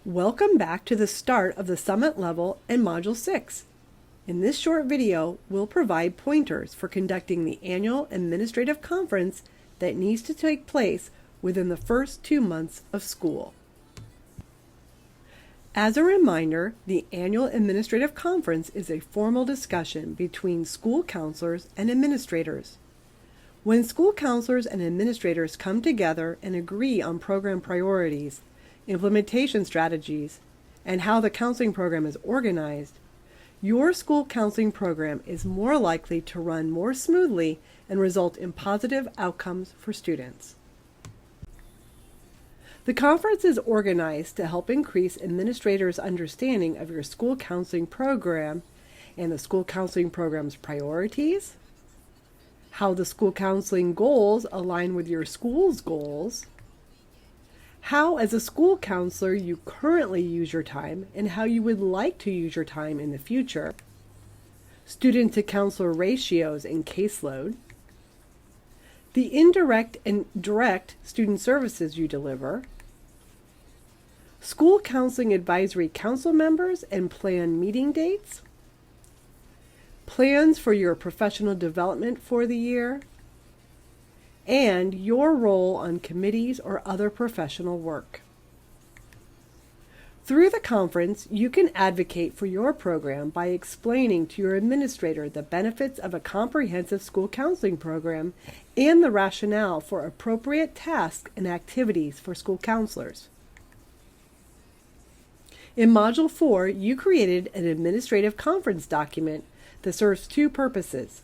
Welcome back to the start of the Summit Level and Module 6. In this short video, we'll provide pointers for conducting the annual administrative conference that needs to take place within the first 2 months of school. As a reminder, the annual administrative conference is a formal discussion between school counselors and administrators. When school counselors and administrators come together and agree on program priorities, implementation strategies, and how the counseling program is organized, your school counseling program is more likely to run more smoothly and result in positive outcomes for students. The conference is organized to help increase administrators' understanding of your school counseling program and the school counseling program's priorities, how the school counseling goals align with your school's goals, how as a school counselor you currently use your time and how you would like to use your time in the future, student to counselor ratios and caseload, the indirect and direct student services you deliver, school counseling advisory council members and plan meeting dates, plans for your professional development for the year, and your role on committees or other professional work. Through the conference, you can advocate for your program by explaining to your administrator the benefits of a comprehensive school counseling program and the rationale for appropriate tasks and activities for school counselors. In Module 4, you created an administrative conference document that serves two purposes.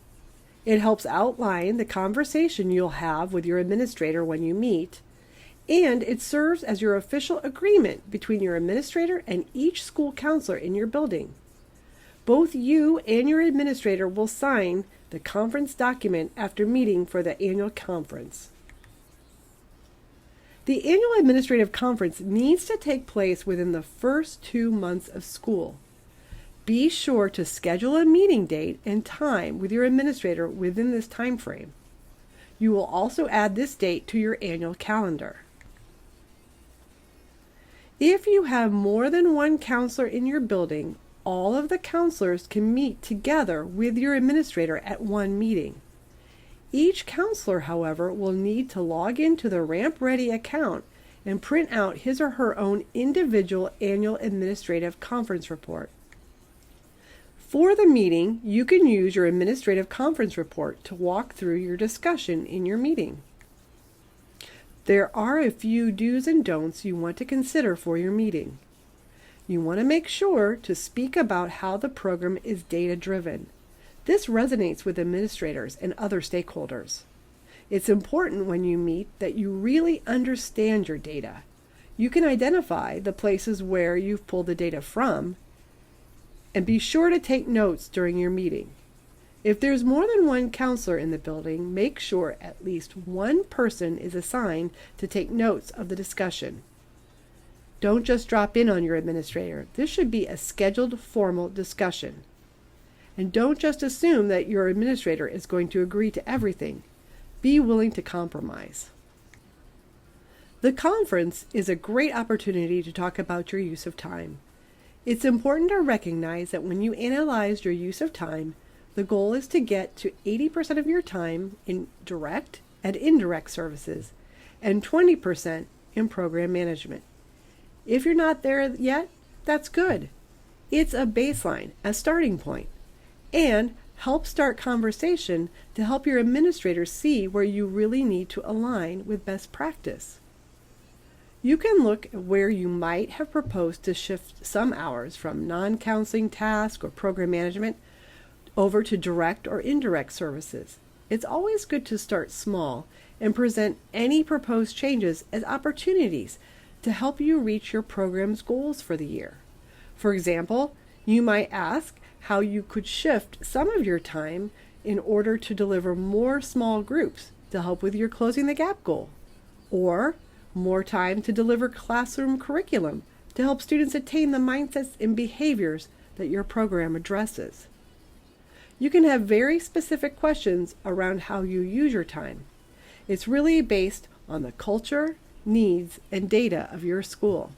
It helps outline the conversation you'll have with your administrator when you meet, and it serves as your official agreement between your administrator and each school counselor in your building. Both you and your administrator will sign the conference document after meeting for the annual conference. The annual administrative conference needs to take place within the first 2 months of school. Be sure to schedule a meeting date and time with your administrator within this time frame. You will also add this date to your annual calendar. If you have more than one counselor in your building, all of the counselors can meet together with your administrator at one meeting. Each counselor, however, will need to log into the Ramp Ready account and print out his or her own individual annual administrative conference report. For the meeting, you can use your administrative conference report to walk through your discussion in your meeting. There are a few do's and don'ts you want to consider for your meeting. You want to make sure to speak about how the program is data-driven. This resonates with administrators and other stakeholders. It's important when you meet that you really understand your data. You can identify the places where you've pulled the data from, and be sure to take notes during your meeting. If there's more than one counselor in the building, make sure at least one person is assigned to take notes of the discussion. Don't just drop in on your administrator. This should be a scheduled, formal discussion. And don't just assume that your administrator is going to agree to everything. Be willing to compromise. The conference is a great opportunity to talk about your use of time. It's important to recognize that when you analyze your use of time, the goal is to get to 80% of your time in direct and indirect services and 20% in program management. If you're not there yet, that's good. It's a baseline, a starting point, and help start conversation to help your administrators see where you really need to align with best practice. You can look at where you might have proposed to shift some hours from non-counseling tasks or program management over to direct or indirect services. It's always good to start small and present any proposed changes as opportunities to help you reach your program's goals for the year. For example, you might ask how you could shift some of your time in order to deliver more small groups to help with your Closing the Gap goal, or more time to deliver classroom curriculum to help students attain the mindsets and behaviors that your program addresses. You can have very specific questions around how you use your time. It's really based on the culture, needs, and data of your school.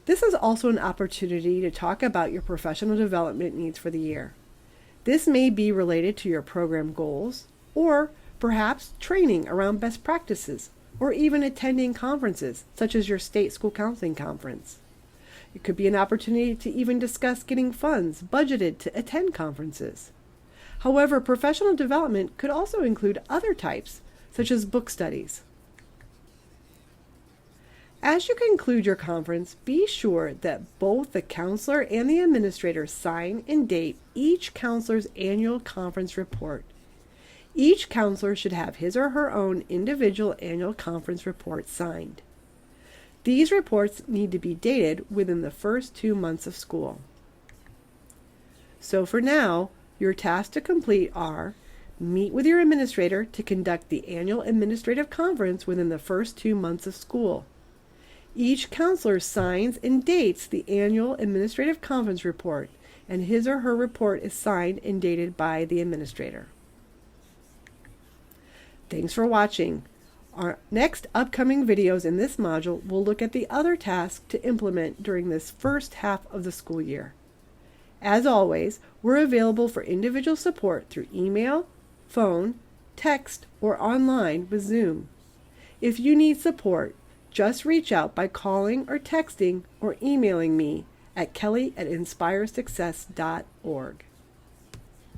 This is also an opportunity to talk about your professional development needs for the year. This may be related to your program goals, or perhaps training around best practices, or even attending conferences such as your state school counseling conference. It could be an opportunity to even discuss getting funds budgeted to attend conferences. However, professional development could also include other types, such as book studies. As you conclude your conference, be sure that both the counselor and the administrator sign and date each counselor's annual conference report. Each counselor should have his or her own individual annual conference report signed. These reports need to be dated within the first 2 months of school. So for now, your tasks to complete are: meet with your administrator to conduct the annual administrative conference within the first 2 months of school. Each counselor signs and dates the annual administrative conference report, and his or her report is signed and dated by the administrator. Thanks for watching. Our next upcoming videos in this module will look at the other tasks to implement during this first half of the school year. As always, we're available for individual support through email, phone, text, or online with Zoom. If you need support, just reach out by calling or texting or emailing me at kelly@inspiresuccess.org.